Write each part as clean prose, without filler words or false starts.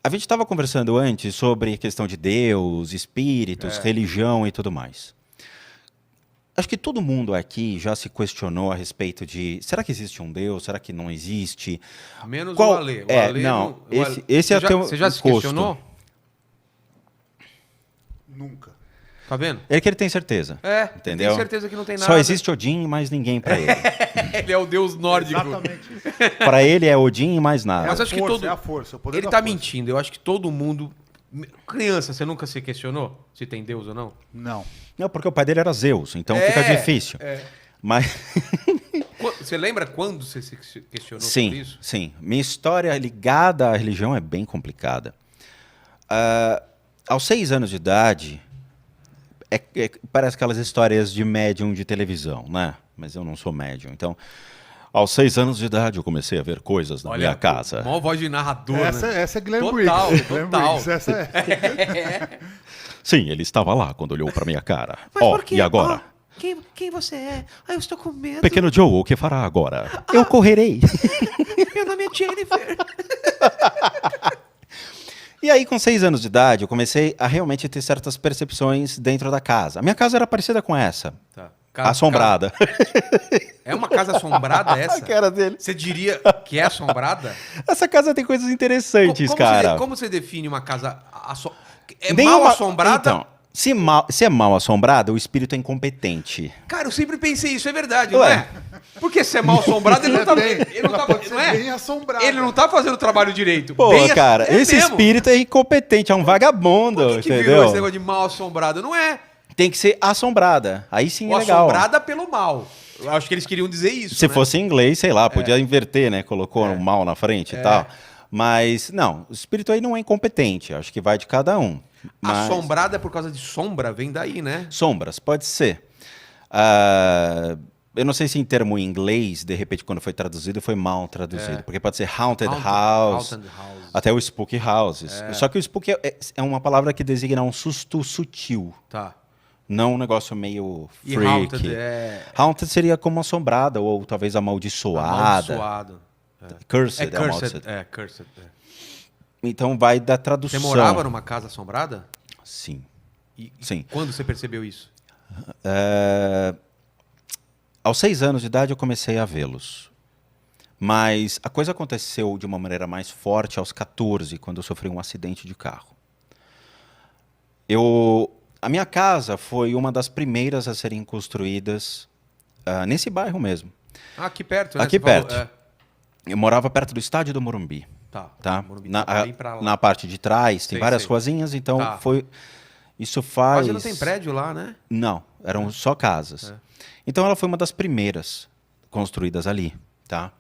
A gente estava conversando antes sobre a questão de Deus, espíritos, religião e tudo mais. Acho que todo mundo aqui já se questionou a respeito de será que existe um Deus? Será que não existe? Menos o Qual Ale. O é? Ale Não, o Ale- esse é Você já, até um você já se encosto. questionou? Nunca. Tá vendo? É que ele tem certeza. eu Entendeu? tenho certeza que não tem nada. Só existe Odin e mais ninguém para ele. Ele é o deus nórdico. Exatamente isso. Para ele é Odin e mais É nada. Mas a acho que força, todo- é a força, o poder Ele da tá força. mentindo. Eu acho que todo mundo... Criança, você nunca se questionou se tem Deus ou não? Não. Não, porque o pai dele era Zeus, então fica difícil. Mas Você lembra quando você se questionou sobre sim, isso? sim. Minha história ligada à religião é bem complicada. Aos 6 anos de idade, parece aquelas histórias de médium de televisão, né? Mas eu não sou médium. Então, aos 6 anos de idade, eu comecei a ver coisas na minha casa. Mó voz de narrador, Essa, né? essa é Glenn Total, Briggs. Glenn total. Briggs, essa é. Sim, ele estava lá quando olhou para minha cara. Mas Ó, por quê? e agora? Ó, quem você é? Ah, eu estou com medo. Pequeno Joe, o que fará agora? Eu correrei. Meu nome é Jennifer. E aí, com 6 anos de idade, eu comecei a realmente ter certas percepções dentro da casa. A minha casa era parecida com essa. Tá. Assombrada. É uma casa assombrada essa? A cara dele. Você diria que é assombrada? Essa casa tem coisas interessantes, cara. Como você define uma casa É Nem mal uma- assombrada? Então, se é mal assombrada, o espírito é incompetente. Cara, eu sempre pensei isso, é verdade, Ué. não é? Porque se é mal assombrado, ele não tá, Bem, ele não ela tá, pode ser não é? bem assombrada. Ele não tá fazendo o trabalho direito. Pô, Bem cara, é esse mesmo. espírito é incompetente, é um vagabundo, Por que virou entendeu? esse negócio de mal assombrado? Não é. Tem que ser assombrada. Aí sim é Ou legal. assombrada pelo mal. Eu acho que eles queriam dizer isso, Se né? fosse em inglês, sei lá, podia inverter, né? Colocou um mal na frente e tal. Mas, não, o espírito aí não é incompetente. Acho que vai de cada um. Mas... Assombrada é por causa de sombra, vem daí, né? Sombras, pode ser. Eu não sei se em termo em inglês, de repente, quando foi traduzido, foi mal traduzido. Porque pode ser haunted house, Haunted house. até o spooky houses. Só que o spooky é uma palavra que designa um susto sutil. Tá. Não um negócio meio E freak. haunted é Haunted seria como assombrada, ou talvez amaldiçoada. amaldiçoado. Cursed, É amaldiçoada. cursed. É, cursed. É. Então vai da Você tradução. morava numa casa assombrada? Sim. E Sim. quando você percebeu isso? Aos 6 anos de idade eu comecei a vê-los. Mas a coisa aconteceu de uma maneira mais forte aos 14, quando eu sofri um acidente de carro. A minha casa foi uma das primeiras a serem construídas nesse bairro mesmo. Ah, aqui perto, né? Aqui Você falou, perto. Eu morava perto do estádio do Morumbi. Tá? Morumbi, Na, bem pra lá. na parte de trás tem Sei, várias sei. ruazinhas, então Tá. foi. Isso faz. Quase não tem prédio lá, né? Não, eram só casas. Então ela foi uma das primeiras construídas ali, tá?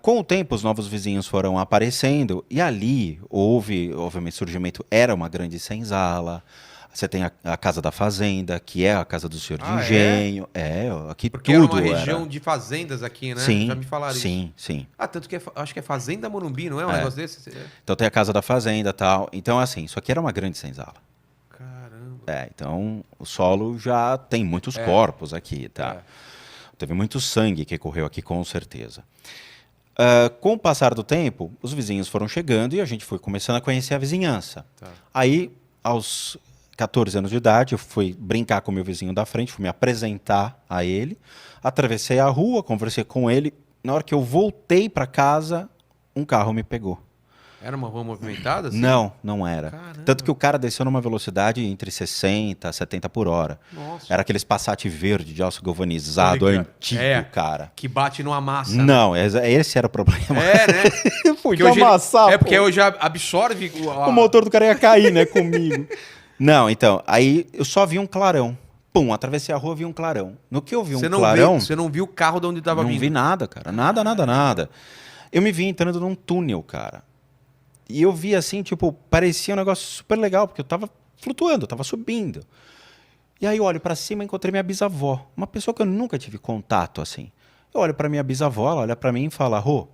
Com o tempo, os novos vizinhos foram aparecendo e ali houve, obviamente, surgimento. Era uma grande senzala. Você tem a Casa da Fazenda, que é a casa do senhor de Ah, é? engenho. Aqui Porque tudo era uma região de fazendas aqui, né? Sim, Já me falaram isso. sim. Ah, tanto que acho que é Fazenda Morumbi, não é um É. negócio desse? Então tem a Casa da Fazenda e tal. Então, assim, isso aqui era uma grande senzala. Caramba. Então o solo já tem muitos corpos aqui, tá? Teve muito sangue que correu aqui, com certeza. Com o passar do tempo, os vizinhos foram chegando e a gente foi começando a conhecer a vizinhança. Tá. Aí, aos 14 anos de idade, eu fui brincar com o meu vizinho da frente, fui me apresentar a ele, atravessei a rua, conversei com ele. Na hora que eu voltei para casa, um carro me pegou. Era uma rua movimentada? Assim? Não, não era. Caramba. Tanto que o cara desceu numa velocidade entre 60 e 70 por hora. Nossa. Era aqueles Passat verde de aço galvanizado Tô ligado. antigo, cara. Que bate numa massa. né? Não, esse era o problema. É, né? Podia Porque hoje amassar, porque pô. hoje absorve O motor do cara ia cair, né, comigo. Não, então, aí eu só vi um clarão. Pum, atravessei a rua, vi um clarão. No que eu vi um clarão, Você não viu o carro de onde estava não vindo? vi nada, cara. Nada. Eu me vi entrando num túnel, cara. E eu vi assim, tipo, parecia um negócio super legal, porque eu tava flutuando, eu tava subindo. E aí eu olho pra cima e encontrei minha bisavó, uma pessoa que eu nunca tive contato assim. Eu olho pra minha bisavó, ela olha pra mim e fala: Rô,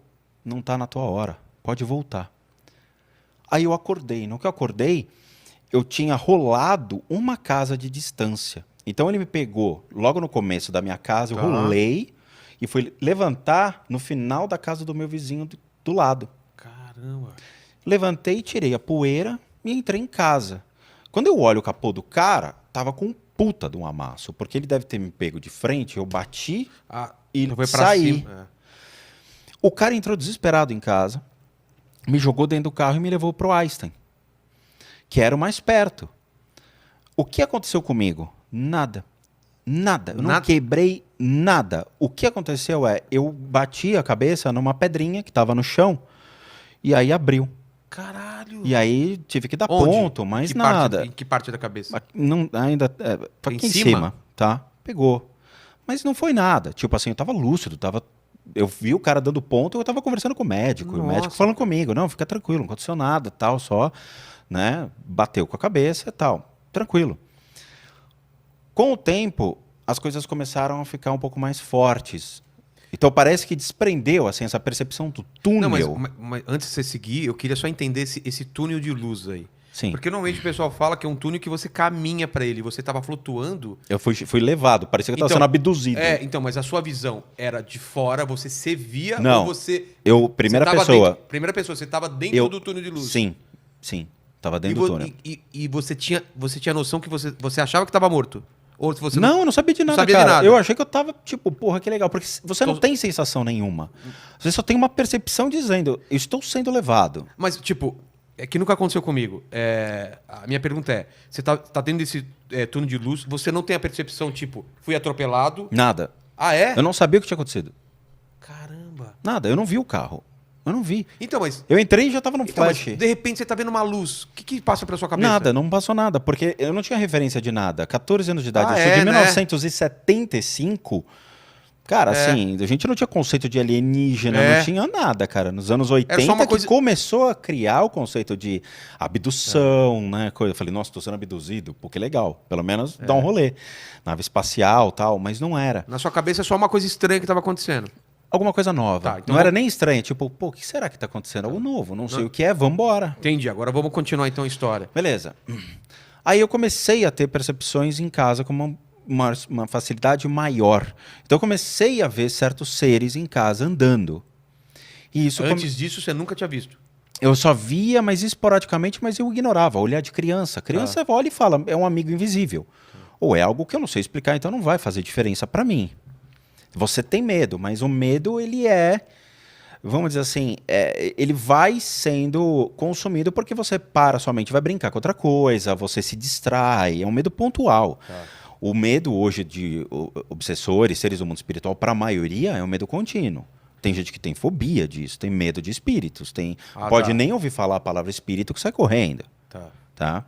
não tá na tua hora, pode voltar. Aí eu acordei. No que eu acordei, eu tinha rolado uma casa de distância. Então ele me pegou logo no começo da minha casa, eu rolei e fui levantar no final da casa do meu vizinho do lado. Caramba. Levantei, tirei a poeira e entrei em casa. Quando eu olho o capô do cara, tava com um puta de um amasso, porque ele deve ter me pego de frente, eu bati e Foi pra saí. cima. O cara entrou desesperado em casa, me jogou dentro do carro e me levou pro Einstein, que era o mais perto. O que aconteceu comigo? Nada. Nada. Eu não Nada? quebrei nada. O que aconteceu eu bati a cabeça numa pedrinha que estava no chão e aí abriu. Caralho. E aí tive que dar Onde? ponto, mas Que nada. Em que parte da cabeça? Não, ainda Em aqui em cima? cima, tá? Pegou. Mas não foi nada. Tipo assim, eu tava lúcido, eu vi o cara dando ponto, eu tava conversando com o médico, e o médico Nossa, falando cara. comigo, não, fica tranquilo, não aconteceu nada, tal, só, né, bateu com a cabeça e tal, tranquilo. Com o tempo, as coisas começaram a ficar um pouco mais fortes. Então parece que desprendeu, assim, essa percepção do túnel. Não, mas antes de você seguir, eu queria só entender esse túnel de luz aí. Sim. Porque normalmente o pessoal fala que é um túnel que você caminha pra ele, você tava flutuando. Eu fui levado, parecia que eu estava Então, sendo abduzido. Então, mas a sua visão era de fora, você se via Não. ou você... Primeira você tava pessoa. dentro- primeira pessoa, você tava dentro do túnel de luz. Sim, tava dentro do túnel. E você tinha noção que você achava que tava morto? Ou você Não, eu não sabia de nada, sabia de cara. nada. Eu achei que eu tava, tipo, porra, que legal. Porque você não Tô- tem sensação nenhuma. Você só tem uma percepção dizendo, eu estou sendo levado. Mas, tipo, é que nunca aconteceu comigo. A minha pergunta é: você tá dentro desse túnel de luz, você não tem a percepção, tipo, fui atropelado. Nada. Ah, é? Eu não sabia o que tinha acontecido. Caramba. Nada, eu não vi o carro. Eu não vi. Então, mas. Eu entrei e já tava no Então, mas, flash. de repente você tá vendo uma luz. O que passa pela sua cabeça? Nada, não passou nada, porque eu não tinha referência de nada. 14 anos de idade, Ah, eu sou de né? 1975. Cara, assim, a gente não tinha conceito de alienígena, É. não tinha nada, cara. Nos anos 80 só uma coisa- que começou a criar o conceito de abdução, né? Eu falei, nossa, tô sendo abduzido, pô, que legal. Pelo menos dá um rolê. Nave espacial tal, mas não era. Na sua cabeça é só uma coisa estranha que tava acontecendo. Alguma coisa nova. Tá, então não era vamos- nem estranha, tipo, pô, o que será que tá acontecendo? Algo novo, não sei o que é, vambora. Entendi. Agora vamos continuar então a história. Beleza. Aí eu comecei a ter percepções em casa com uma facilidade maior. Então eu comecei a ver certos seres em casa andando. E isso Antes disso, você nunca tinha visto. eu só via, mas esporadicamente, mas eu ignorava. Olhar de criança. Criança olha e fala, é um amigo invisível. Ou é algo que eu não sei explicar, então não vai fazer diferença para mim. Você tem medo, mas o medo, ele vamos dizer assim, ele vai sendo consumido porque você para sua mente, vai brincar com outra coisa, você se distrai, é um medo pontual. O medo hoje de obsessores, seres do mundo espiritual, para a maioria, é um medo contínuo. Tem gente que tem fobia disso, tem medo de espíritos, pode tá. nem ouvir falar a palavra espírito que sai correndo. Tá?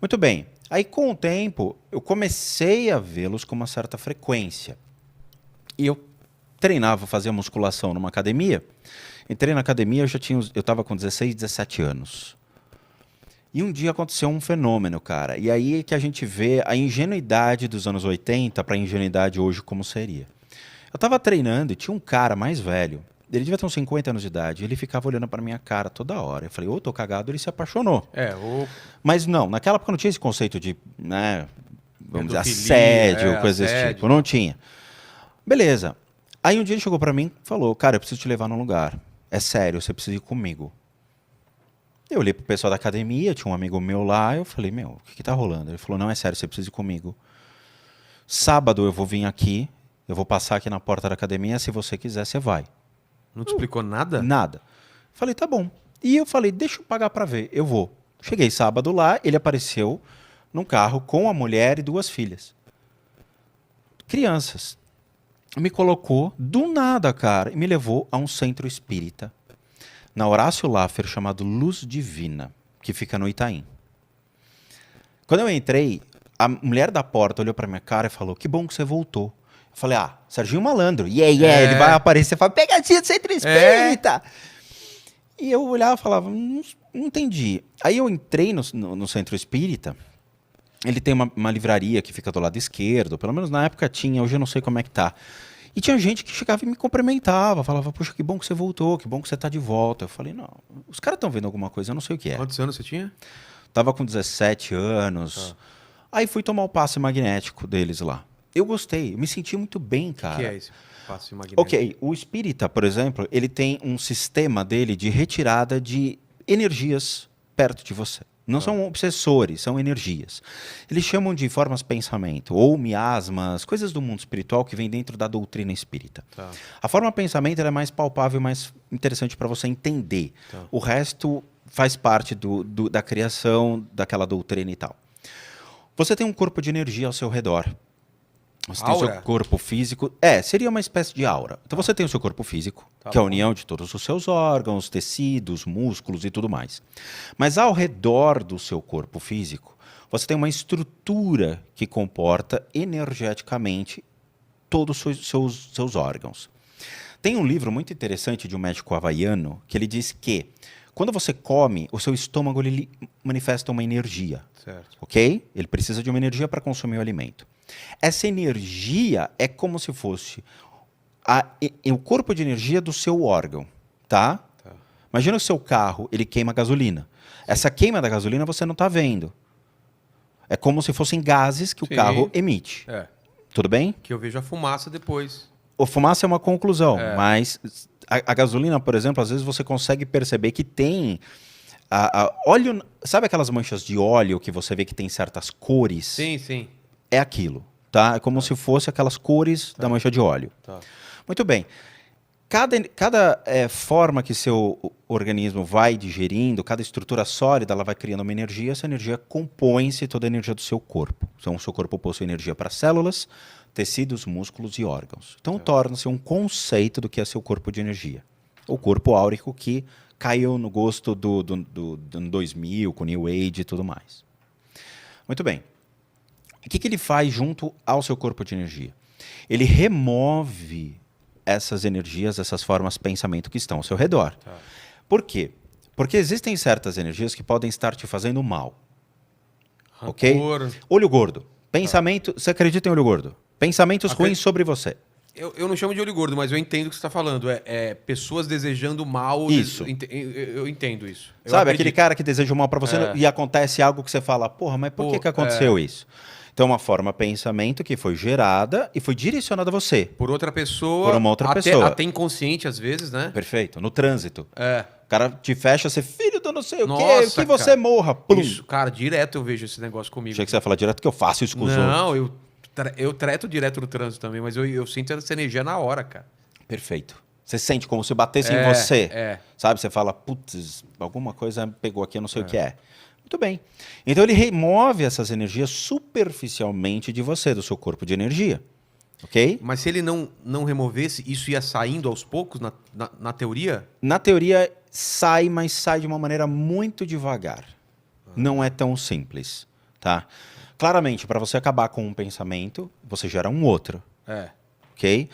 Muito bem. Aí, com o tempo, eu comecei a vê-los com uma certa frequência. E eu treinava, fazia musculação numa academia. Entrei na academia, eu estava com 16, 17 anos. E um dia aconteceu um fenômeno, cara. E aí é que a gente vê a ingenuidade dos anos 80 para a ingenuidade hoje como seria. Eu estava treinando e tinha um cara mais velho. Ele devia ter uns 50 anos de idade. Ele ficava olhando para minha cara toda hora. Eu falei, tô cagado, ele se apaixonou. Mas não, naquela época não tinha esse conceito de, né, vamos dizer, assédio, coisa desse tipo. Não tinha. Beleza. Aí um dia ele chegou pra mim e falou, cara, eu preciso te levar num lugar. É sério, você precisa ir comigo. Eu olhei pro pessoal da academia, tinha um amigo meu lá, eu falei, o que tá rolando? Ele falou, não, é sério, você precisa ir comigo. Sábado eu vou vir aqui, eu vou passar aqui na porta da academia, se você quiser, você vai. Não te explicou nada? Nada. Falei, tá bom. E eu falei, deixa eu pagar pra ver, eu vou. Cheguei sábado lá, ele apareceu num carro com a mulher e 2 filhas. Crianças. Me colocou do nada, cara, e me levou a um centro espírita, na Horácio Laffer, chamado Luz Divina, que fica no Itaim. Quando eu entrei, a mulher da porta olhou pra minha cara e falou, que bom que você voltou. Eu falei, Serginho Malandro, ele vai aparecer e fala, pegadinha do centro espírita. E eu olhava e falava, não entendi. Aí eu entrei no centro espírita. Ele tem uma livraria que fica do lado esquerdo, pelo menos na época tinha, hoje eu não sei como é que tá. E tinha gente que chegava e me cumprimentava, falava, poxa, que bom que você voltou, que bom que você tá de volta. Eu falei, não, os caras estão vendo alguma coisa, eu não sei o que é. Quantos anos você tinha? Tava com 17 anos. Aí fui tomar o passe magnético deles lá. Eu gostei, eu me senti muito bem, cara. O que é esse passe magnético? Ok, o espírita, por exemplo, ele tem um sistema dele de retirada de energias perto de você. Não são obsessores, são energias. Eles chamam de formas de pensamento, ou miasmas, coisas do mundo espiritual que vem dentro da doutrina espírita. Tá. A forma de pensamento ela é mais palpável, mais interessante para você entender. Tá. O resto faz parte da criação daquela doutrina e tal. Você tem um corpo de energia ao seu redor. Você tem o Aura? seu corpo físico. Seria uma espécie de aura. Então você tem o seu corpo físico, Tá que é a bom. união de todos os seus órgãos, tecidos, músculos e tudo mais. Mas ao redor do seu corpo físico, você tem uma estrutura que comporta energeticamente todos os seus órgãos. Tem um livro muito interessante de um médico havaiano que ele diz que quando você come, o seu estômago ele manifesta uma energia. Certo. Ok? Ele precisa de uma energia para consumir o alimento. Essa energia é como se fosse o corpo de energia do seu órgão, tá? Tá. Imagina o seu carro, ele queima gasolina. Essa queima da gasolina você não está vendo. É como se fossem gases que o Sim. carro emite. É. Tudo bem? Que eu vejo a fumaça depois. O fumaça é uma conclusão, É. mas a gasolina, por exemplo, às vezes você consegue perceber que tem óleo. Sabe aquelas manchas de óleo que você vê que tem certas cores? Sim, sim. É aquilo, tá? É como se fosse aquelas cores da mancha de óleo. Tá. Muito bem. Cada forma que seu organismo vai digerindo, cada estrutura sólida, ela vai criando uma energia. Essa energia compõe-se toda a energia do seu corpo. Então, o seu corpo possui energia para células, tecidos, músculos e órgãos. Então, torna-se um conceito do que é seu corpo de energia. O corpo áurico que caiu no gosto do 2000, com New Age e tudo mais. Muito bem. O que ele faz junto ao seu corpo de energia? Ele remove essas energias, essas formas de pensamento que estão ao seu redor. Tá. Por quê? Porque existem certas energias que podem estar te fazendo mal. Ok? Rancor. Olho gordo. Pensamento. Você acredita em olho gordo? Pensamentos Acre- ruins sobre você. Eu não chamo de olho gordo, mas eu entendo o que você está falando. É pessoas desejando mal. Isso. Eu entendo isso. Eu Sabe, acredito. aquele cara que deseja o mal pra você e acontece algo que você fala, porra, mas por que aconteceu isso? Então, uma forma de pensamento que foi gerada e foi direcionada a você. Por outra pessoa. Por uma outra até, pessoa. Até inconsciente, às vezes, né? Perfeito. No trânsito. É. O cara te fecha, você, filho do não sei o quê, Nossa, que você cara. morra. Plum. Isso, cara, direto eu vejo esse negócio comigo. Achei que você ia falar direto que eu faço isso com os outros. Não, eu treto direto no trânsito também, mas eu sinto essa energia na hora, cara. Perfeito. Você sente como se batesse em É, você. é. Sabe? Você fala, putz, alguma coisa pegou aqui, eu não sei o que é. Muito bem. Então ele remove essas energias superficialmente de você, do seu corpo de energia. Ok? Mas se ele não removesse, isso ia saindo aos poucos na teoria? Na teoria, sai, mas sai de uma maneira muito devagar. Não é tão simples, tá? Claramente, para você acabar com um pensamento, você gera um outro, É. ok?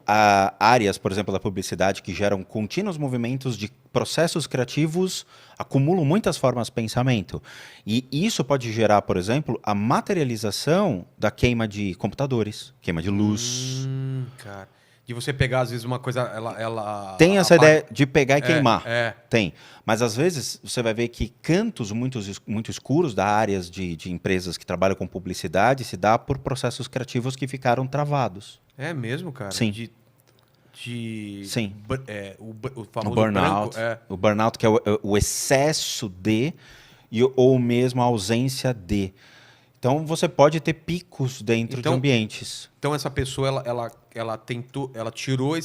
Há áreas, por exemplo, da publicidade que geram contínuos movimentos de processos criativos, acumulam muitas formas de pensamento. E isso pode gerar, por exemplo, a materialização da queima de computadores, queima de luz. Cara. De você pegar, às vezes, uma coisa. Ela Tem essa ideia de pegar e queimar. É. Tem. Mas às vezes você vai ver que cantos muito escuros da áreas de empresas que trabalham com publicidade se dá por processos criativos que ficaram travados. É mesmo, cara? Sim. Sim. O O famoso burnout. branco. É. O burnout que é o excesso de ou mesmo a ausência de. Então você pode ter picos dentro de ambientes. Então essa pessoa, ela tentou, ela tirou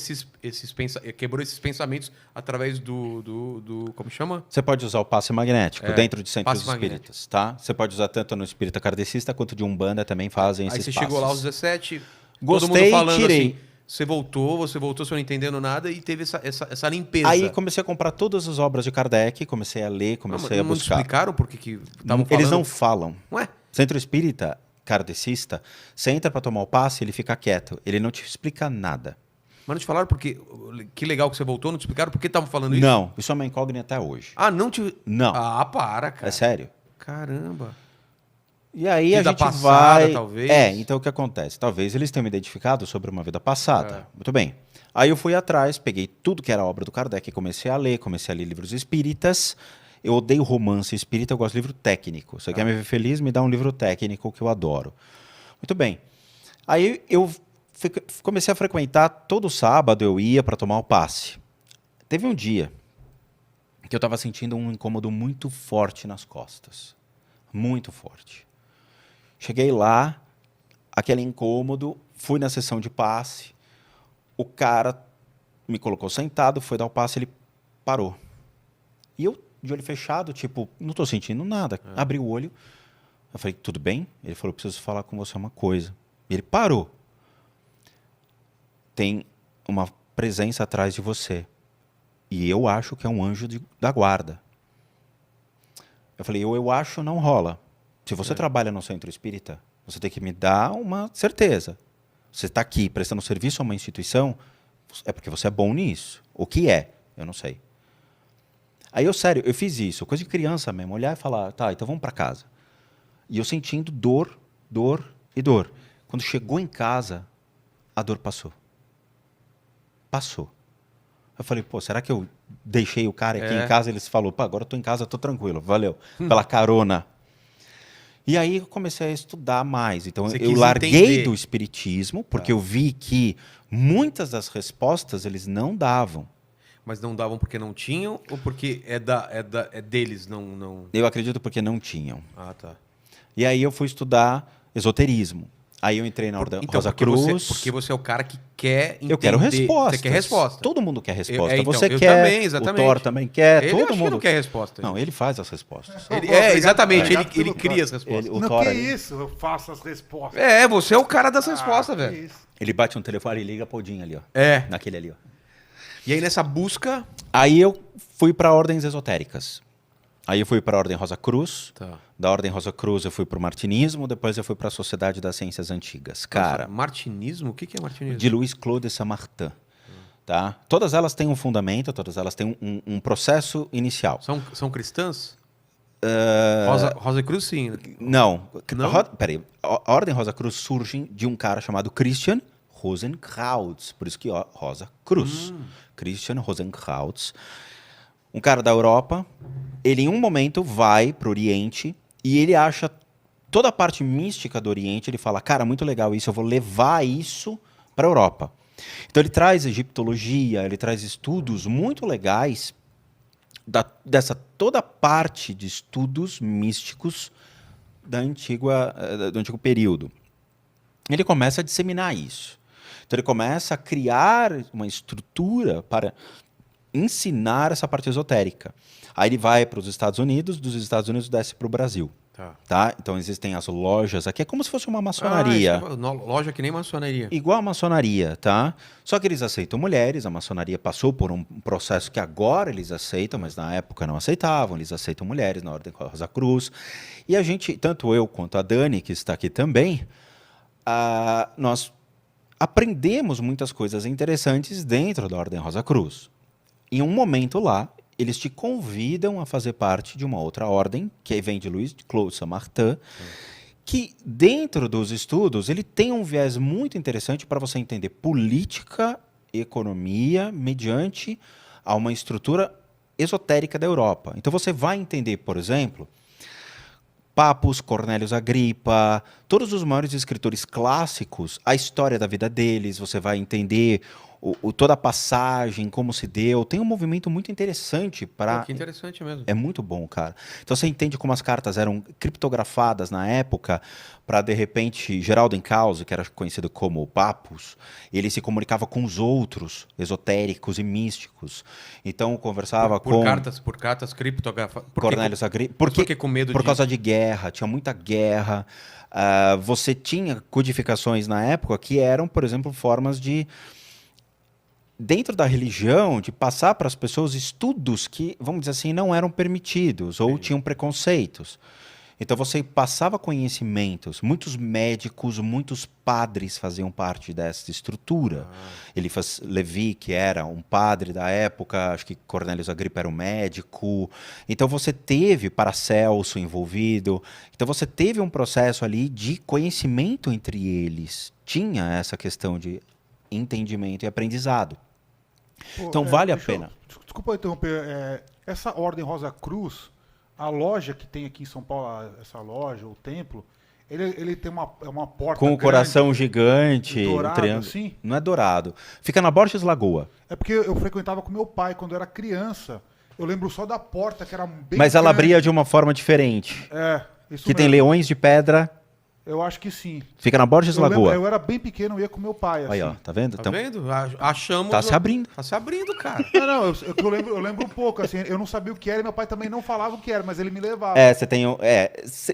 quebrou esses pensamentos através do como chama? Você pode usar o passe magnético dentro de centros passe magnético. espíritas, tá? Você pode usar tanto no espírita kardecista quanto de Umbanda também fazem Aí esses você passes. chegou lá aos 17, Gostei, todo mundo falando tirei. assim, você voltou, você não entendendo nada e teve essa limpeza. Aí comecei a comprar todas as obras de Kardec, comecei a ler, comecei a não buscar. explicaram por que estavam falando? Eles não falam. Ué? Centro espírita kardecista, você entra para tomar o passe, ele fica quieto, ele não te explica nada. Mas não te falaram porque... Que legal que você voltou, não te explicaram por que estavam falando isso? Não, isso é uma incógnita até hoje. Ah, não te... Não. Ah, para, cara. É sério. Caramba. E aí a Vida gente passada, vai... talvez. Então o que acontece? Talvez eles tenham me identificado sobre uma vida passada. É. Muito bem. Aí eu fui atrás, peguei tudo que era obra do Kardec, comecei a ler livros espíritas. Eu odeio romance espírita, eu gosto de livro técnico. Você quer me ver feliz? Me dá um livro técnico que eu adoro. Muito bem. Aí eu comecei a frequentar, todo sábado eu ia para tomar o passe. Teve um dia que eu estava sentindo um incômodo muito forte nas costas. Muito forte. Cheguei lá, aquele incômodo, fui na sessão de passe, o cara me colocou sentado, foi dar o passe, ele parou. E eu, de olho fechado, tipo, não estou sentindo nada. Abri o olho, eu falei, tudo bem? Ele falou, preciso falar com você uma coisa. E ele parou. Tem uma presença atrás de você. E eu acho que é um anjo da guarda. Eu falei, eu acho, não rola. Se você trabalha no centro espírita, você tem que me dar uma certeza. Você está aqui prestando serviço a uma instituição, é porque você é bom nisso. O que é? Eu não sei. Aí eu, sério, eu fiz isso, coisa de criança mesmo, olhar e falar, tá, então vamos para casa. E eu sentindo dor, dor e dor. Quando chegou em casa, a dor passou. Passou. Eu falei, pô, será que eu deixei o cara aqui em casa? Ele falou, pô, agora eu tô em casa, tô tranquilo, valeu, pela carona. E aí eu comecei a estudar mais. Então Você eu quis larguei entender. do espiritismo, porque eu vi que muitas das respostas eles não davam. Mas não davam porque não tinham ou porque é deles, não... Eu acredito porque não tinham. Ah, tá. E aí eu fui estudar esoterismo. Aí eu entrei na Ordem Rosa porque Cruz. porque você é o cara que quer entender. Eu quero respostas. Você quer resposta. Todo mundo quer resposta. Então, Você eu quer, também, exatamente. o Thor também quer, Ele todo acho que mundo não quer resposta. Não, ele faz as respostas. Exatamente, Obrigado ele pelo cria as respostas. O Não, Thor, que ele- isso? Eu faço as respostas. Você é o cara das respostas, que velho. isso. Ele bate um telefone e liga pro Odin ali, ó. É. Naquele ali, ó. E aí nessa busca... Aí eu fui para ordens esotéricas. Aí eu fui para a Ordem Rosa Cruz. Tá. Da Ordem Rosa Cruz eu fui para o Martinismo, depois eu fui para a Sociedade das Ciências Antigas. Cara, Martinismo? O que é martinismo? de Louis Claude Saint-Martin. Tá? Todas elas têm um fundamento, todas elas têm um processo inicial. São cristãs? É. Rosa Cruz, sim. Não. Não? Peraí. A Ordem Rosa Cruz surge de um cara chamado Christian Rosenkrantz. Por isso que Rosa Cruz. Christian Rosenkrantz. Um cara da Europa. Ele, em um momento, vai para o Oriente e ele acha toda a parte mística do Oriente. Ele fala, cara, muito legal isso, eu vou levar isso para a Europa. Então ele traz egiptologia, ele traz estudos muito legais dessa toda a parte de estudos místicos do antigo período. Ele começa a disseminar isso. Então ele começa a criar uma estrutura para ensinar essa parte esotérica. Aí ele vai para os Estados Unidos, dos Estados Unidos desce para o Brasil. Tá? Então existem as lojas aqui, é como se fosse uma maçonaria. Loja que nem maçonaria. Igual a maçonaria, tá? Só que eles aceitam mulheres, a maçonaria passou por um processo que agora eles aceitam, mas na época não aceitavam, eles aceitam mulheres na Ordem Rosa Cruz. E a gente, tanto eu quanto a Dani, que está aqui também, nós aprendemos muitas coisas interessantes dentro da Ordem Rosa Cruz. Em um momento lá, eles te convidam a fazer parte de uma outra ordem, que vem de Louis Claude Saint-Martin, que dentro dos estudos ele tem um viés muito interessante para você entender política, economia, mediante a uma estrutura esotérica da Europa. Então você vai entender, por exemplo, Papus, Cornélios Agripa, todos os maiores escritores clássicos, a história da vida deles, você vai entender toda a passagem, como se deu. Tem um movimento muito interessante para... Que interessante mesmo. É muito bom, cara. Então você entende como as cartas eram criptografadas na época para, de repente, Geraldo Encausse, que era conhecido como Papus, ele se comunicava com os outros esotéricos e místicos. Então conversava com... Por cartas criptografadas. Cornélios Agripa. Porque com medo Por causa de guerra, tinha muita guerra. Você tinha codificações na época que eram, por exemplo, formas de... dentro da religião, de passar para as pessoas estudos que, vamos dizer assim, não eram permitidos ou tinham preconceitos. Então você passava conhecimentos, muitos médicos, muitos padres faziam parte dessa estrutura. Eliphas Levi, que era um padre da época, acho que Cornélios Agripa era um médico. Então você teve Paracelso envolvido. Então você teve um processo ali de conhecimento entre eles. Tinha essa questão de entendimento e aprendizado. Pô, Então vale a deixa eu- pena. Desculpa eu interromper. Essa Ordem Rosa Cruz, a loja que tem aqui em São Paulo, essa loja, o templo, ele tem uma porta Com o grande, coração gigante, dourado, um triângulo. assim? Não é dourado. Fica na Borges Lagoa. É porque eu frequentava com meu pai quando eu era criança. Eu lembro só da porta, que era bem Mas ela grande. abria de uma forma diferente. É, isso Que tem mesmo. leões de pedra. Eu acho que sim. Fica na Borges Eu, lembro, Lagoa. eu era bem pequeno, eu ia com meu pai, assim. Aí, ó, tá vendo? Tá Então, vendo? Achamos. tá se abrindo. Tá se abrindo, cara. Não, eu lembro um pouco, assim, eu não sabia o que era e meu pai também não falava o que era, mas ele me levava. Você tem.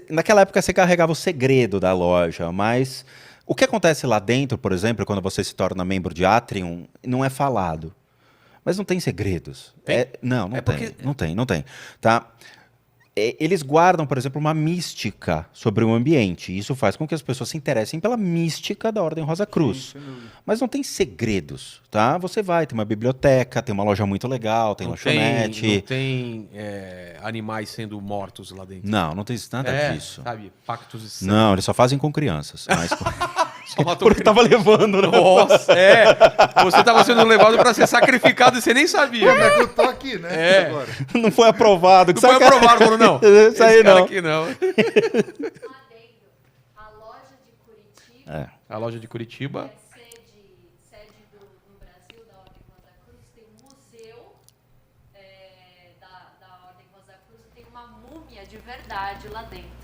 Naquela época você carregava o segredo da loja, mas o que acontece lá dentro, por exemplo, quando você se torna membro de Atrium, não é falado. Mas não tem segredos. Tem? Não É tem. porque- Não tem. Tá? Eles guardam, por exemplo, uma mística sobre o ambiente. Isso faz com que as pessoas se interessem pela mística da Ordem Rosa Cruz. Sem dúvida. Mas não tem segredos, tá? Você vai, tem uma biblioteca, tem uma loja muito legal, tem lanchonete. Não tem animais sendo mortos lá dentro. Não tem nada disso. Sabe? Pactos de sangue. Não, eles só fazem com crianças. Mas... Só matou Porque tava levando, né? Nossa, Você tava sendo levado pra ser sacrificado e você nem sabia. Como é que eu tô aqui, né? É. Agora. Não foi aprovado. Não foi aprovado, falou, não. Isso aí Esse cara não. aqui não. Adendo. A loja de Curitiba, É. A loja de Curitiba. sede no Brasil da Ordem Rosa Cruz, tem um museu da Ordem Rosa Cruz e tem uma múmia de verdade lá dentro.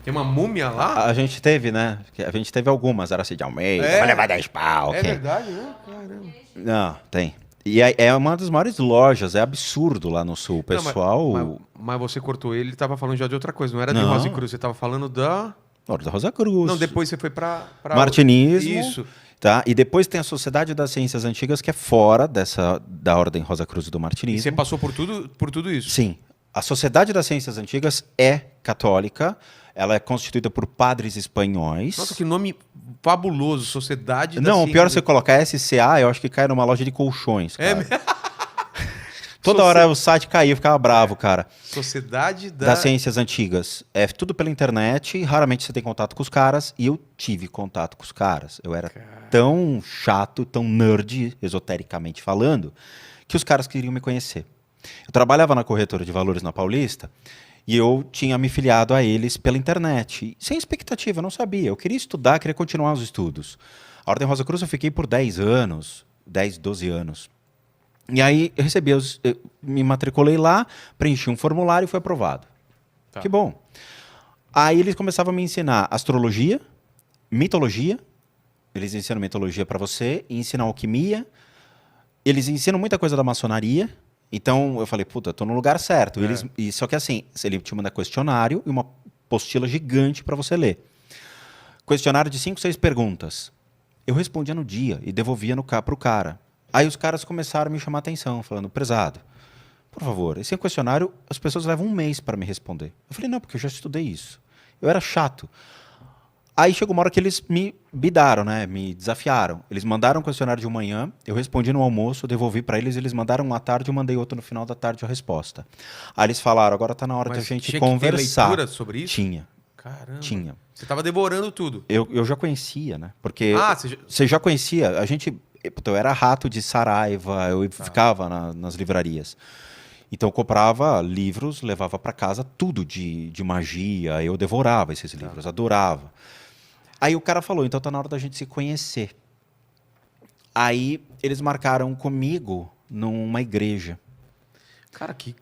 Tem uma múmia lá? A gente teve, né? A gente teve algumas. Era assim de Almeida, É? vai levar 10 pau. É ok? verdade, né? Caramba. Não, tem. E é uma das maiores lojas, é absurdo lá no sul. O pessoal. Mas você cortou ele tava falando já de outra coisa, não era de Não. Rosa e Cruz, você tava falando da... Ordem da Rosa Cruz. Não, depois você foi pra... Martinismo. Isso. Tá? E depois tem a Sociedade das Ciências Antigas, que é fora da Ordem Rosa Cruz e do E Martinismo. você passou por tudo isso. Sim. A Sociedade das Ciências Antigas é católica. Ela é constituída por padres espanhóis. Nossa, que nome fabuloso, Sociedade da Não, o Ciência. pior é você colocar SCA, eu acho que cai numa loja de colchões, cara. É mesmo? Toda hora o site caía, eu ficava bravo, cara. Sociedade Das Ciências Antigas. É tudo pela internet, raramente você tem contato com os caras, e eu tive contato com os caras. Eu era tão chato, tão nerd, esotericamente falando, que os caras queriam me conhecer. Eu trabalhava na corretora de valores na Paulista, e eu tinha me filiado a eles pela internet. Sem expectativa, eu não sabia. Eu queria estudar, queria continuar os estudos. A Ordem Rosa Cruz eu fiquei por 10 anos, 10, 12 anos. E aí eu recebi, eu me matriculei lá, preenchi um formulário e foi aprovado. Tá. Que bom. Aí eles começavam a me ensinar astrologia, mitologia. Eles ensinam mitologia para você, e ensinam alquimia. Eles ensinam muita coisa da maçonaria. Então eu falei, puta, eu tô no lugar certo. Só que assim, ele te manda questionário e uma apostila gigante para você ler. Questionário de 5, 6 perguntas. Eu respondia no dia e devolvia pro cara. Aí os caras começaram a me chamar a atenção, falando, prezado, por favor, esse questionário as pessoas levam 1 mês para me responder. Eu falei, não, porque eu já estudei isso. Eu era chato. Aí chegou uma hora que eles me bidaram, né? Me desafiaram. Eles mandaram um questionário de manhã, eu respondi no almoço, devolvi para eles, eles mandaram um à tarde, eu mandei outro no final da tarde a resposta. Aí eles falaram, agora tá na hora da gente tinha conversar. Que ter leitura sobre isso? Tinha. Caramba. Tinha. Você tava devorando tudo. Eu já conhecia, né? Porque Você você já conhecia. A gente, eu era rato de Saraiva, eu ficava nas livrarias. Então eu comprava livros, levava para casa tudo de magia, eu devorava esses livros, adorava. Aí o cara falou, então tá na hora da gente se conhecer. Aí eles marcaram comigo numa igreja. Cara, que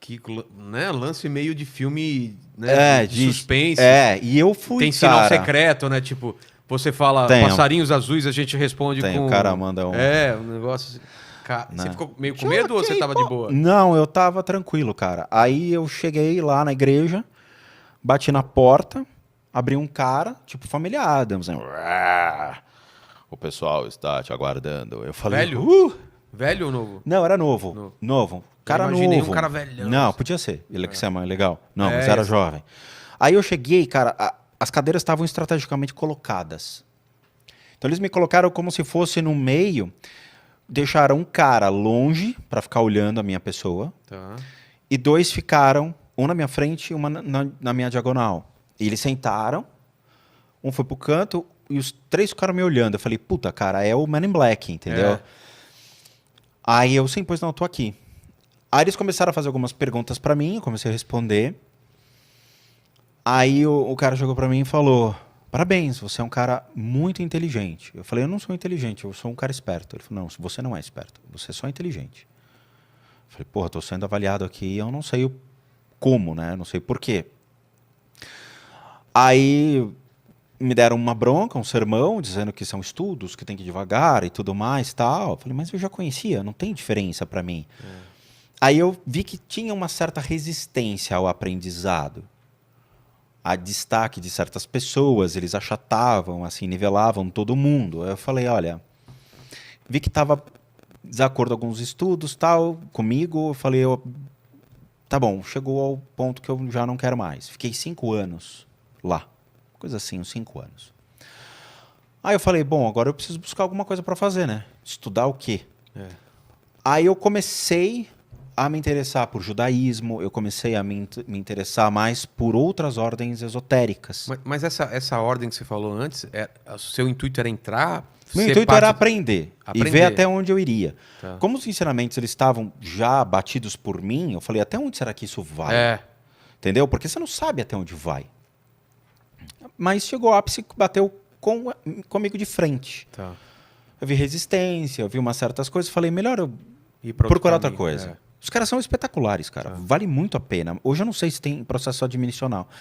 né, lance meio de filme, né, de suspense. E eu fui, Tem sinal cara. secreto, né? Tipo, você fala Tem, passarinhos azuis, a gente responde com... O cara manda um... um negócio... Você ficou meio com medo ou você tava de boa? Não, eu tava tranquilo, cara. Aí eu cheguei lá na igreja, bati na porta, abri um cara, tipo família Adams, né? O pessoal está te aguardando. Eu falei... Velho? Velho ou novo? Não, era novo. Novo. Cara imaginei novo. um cara velhão. Não, podia ser. Ele que é mais legal. Não, É, mas era isso. jovem. Aí eu cheguei, cara, as cadeiras estavam estrategicamente colocadas. Então eles me colocaram como se fosse no meio, deixaram um cara longe para ficar olhando a minha pessoa, Tá. e 2 ficaram, um na minha frente e uma na minha diagonal. E eles sentaram, um foi pro canto e os 3 ficaram me olhando. Eu falei, puta, cara, é o Man in Black, entendeu? É. Aí eu, sim, pois não, eu tô aqui. Aí eles começaram a fazer algumas perguntas pra mim, eu comecei a responder. Aí o cara chegou pra mim e falou, parabéns, você é um cara muito inteligente. Eu falei, eu não sou inteligente, eu sou um cara esperto. Ele falou, não, você não é esperto, você é só inteligente. Eu Falei, porra, tô sendo avaliado aqui, eu não sei como, né? Não sei por quê. Aí me deram uma bronca, um sermão, dizendo que são estudos, que tem que ir devagar e tudo mais, tal. Falei, mas eu já conhecia, não tem diferença para mim. Aí eu vi que tinha uma certa resistência ao aprendizado. A destaque de certas pessoas, eles achatavam, assim, nivelavam todo mundo. Aí eu falei, olha, vi que estava desacordo com alguns estudos, tal, comigo. Eu falei, tá bom, chegou ao ponto que eu já não quero mais. Fiquei 5 anos lá. Coisa assim, uns 5 anos. Aí eu falei, bom, agora eu preciso buscar alguma coisa para fazer, né? Estudar o quê? Aí eu comecei a me interessar por judaísmo, eu comecei a me interessar mais por outras ordens esotéricas. Mas essa ordem que você falou antes, o seu intuito era entrar... Meu ser intuito parte- era aprender e ver até onde eu iria. Tá. Como os ensinamentos eles estavam já batidos por mim, eu falei, até onde será que isso vai? Entendeu? Porque você não sabe até onde vai. Mas chegou o ápice, bateu comigo de frente. Tá. Eu vi resistência, eu vi umas certas coisas, falei, melhor eu Ir pra outro procurar outra caminho, coisa. Os caras são espetaculares, cara. Vale muito a pena. Hoje eu não sei se tem processo admissional.